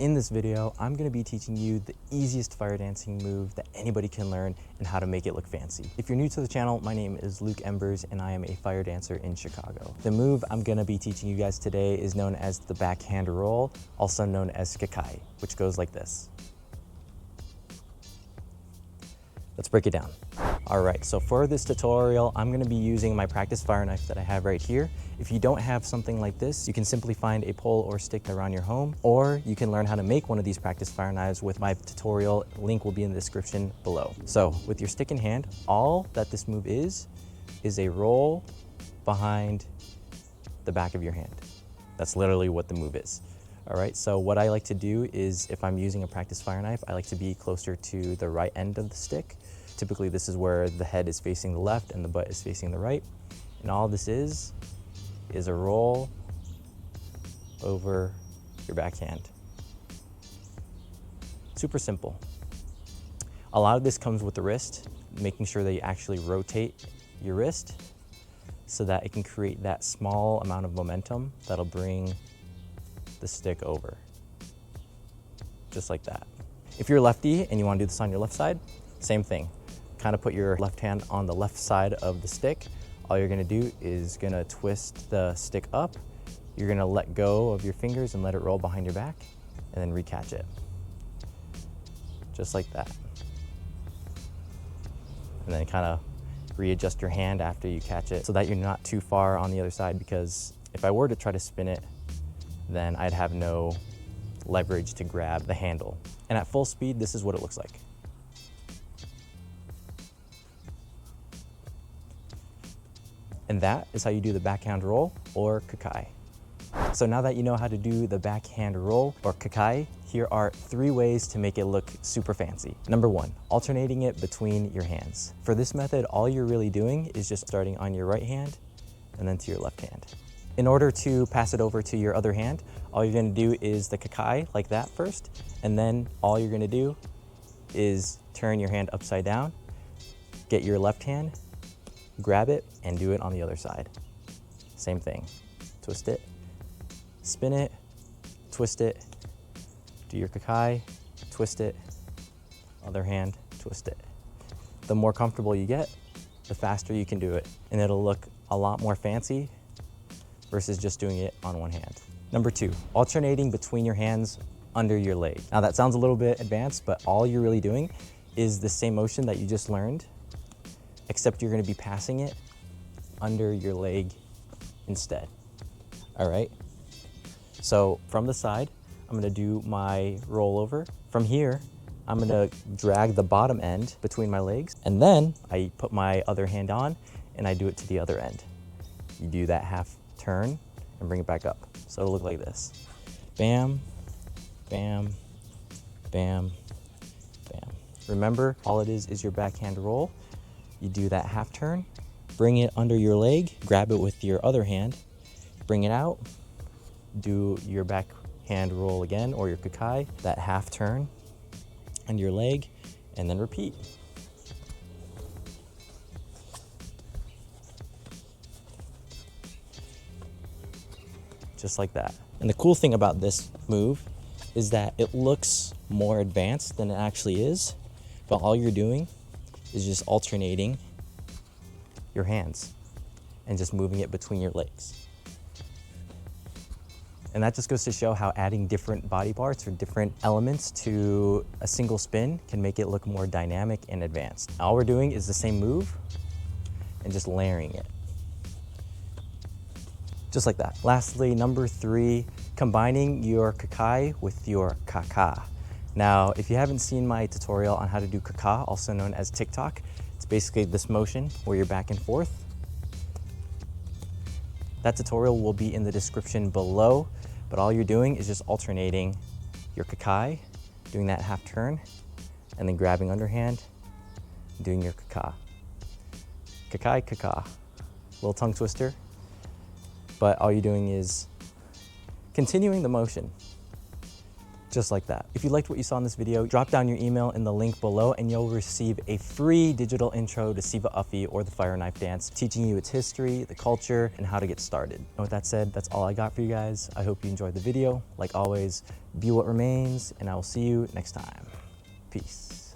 In this video, I'm gonna be teaching you the easiest fire dancing move that anybody can learn and how to make it look fancy. If you're new to the channel, my name is Luke Embers and I am a fire dancer in Chicago. The move I'm gonna be teaching you guys today is known as the backhand roll, also known as Kakai, which goes like this. Let's break it down. All right, so for this tutorial, I'm gonna be using my practice fire knife that I have right here. If you don't have something like this, you can simply find a pole or stick around your home, or you can learn how to make one of these practice fire knives with my tutorial. Link will be in the description below. So with your stick in hand, all that this move is a roll behind the back of your hand. That's literally what the move is. All right, so what I like to do is if I'm using a practice fire knife, I like to be closer to the right end of the stick. Typically, this is where the head is facing the left and the butt is facing the right. And all this is a roll over your backhand. Super simple. A lot of this comes with the wrist, making sure that you actually rotate your wrist so that it can create that small amount of momentum that'll bring the stick over, just like that. If you're lefty and you want to do this on your left side, same thing. Kind of put your left hand on the left side of the stick. All you're gonna do is gonna twist the stick up. You're gonna let go of your fingers and let it roll behind your back and then recatch it. Just like that. And then kind of readjust your hand after you catch it so that you're not too far on the other side, because if I were to try to spin it, then I'd have no leverage to grab the handle. And at full speed, this is what it looks like. And that is how you do the backhand roll, or Kakai. So now that you know how to do the backhand roll, or Kakai, here are 3 ways to make it look super fancy. Number 1, alternating it between your hands. For this method, all you're really doing is just starting on your right hand and then to your left hand. In order to pass it over to your other hand, all you're gonna do is the Kakai like that first, and then all you're gonna do is turn your hand upside down, get your left hand, grab it, and do it on the other side. Same thing. Twist it, spin it, twist it, do your Kakai, twist it, other hand, twist it. The more comfortable you get, the faster you can do it, and it'll look a lot more fancy versus just doing it on one hand. Number 2, alternating between your hands under your leg. Now that sounds a little bit advanced, but all you're really doing is the same motion that you just learned, except you're gonna be passing it under your leg instead. All right? So from the side, I'm gonna do my rollover. From here, I'm gonna drag the bottom end between my legs, and then I put my other hand on and I do it to the other end. You do that half turn and bring it back up. So it'll look like this. Bam, bam, bam, bam. Remember, all it is your backhand roll. You do that half turn, bring it under your leg, grab it with your other hand, bring it out, do your backhand roll again, or your Kakai, that half turn under your leg, and then repeat. Just like that. And the cool thing about this move is that it looks more advanced than it actually is, but all you're doing is just alternating your hands and just moving it between your legs. And that just goes to show how adding different body parts or different elements to a single spin can make it look more dynamic and advanced. All we're doing is the same move and just layering it. Just like that. Lastly, number 3, combining your Kakai with your Kaka. Now, if you haven't seen my tutorial on how to do Kaka, also known as Tick-Tock, it's basically this motion where you're back and forth. That tutorial will be in the description below, but all you're doing is just alternating your Kakai, doing that half turn, and then grabbing underhand, doing your Kaka. Kakai, Kaka. Little tongue twister, but all you're doing is continuing the motion. just like that. If you liked what you saw in this video, drop down your email in the link below and you'll receive a free digital intro to sivaafi, or the fire knife dance, teaching you its history, the culture, and how to get started. And with that said, that's all I got for you guys. I hope you enjoyed the video. Like always, be what remains, and I will see you next time. Peace.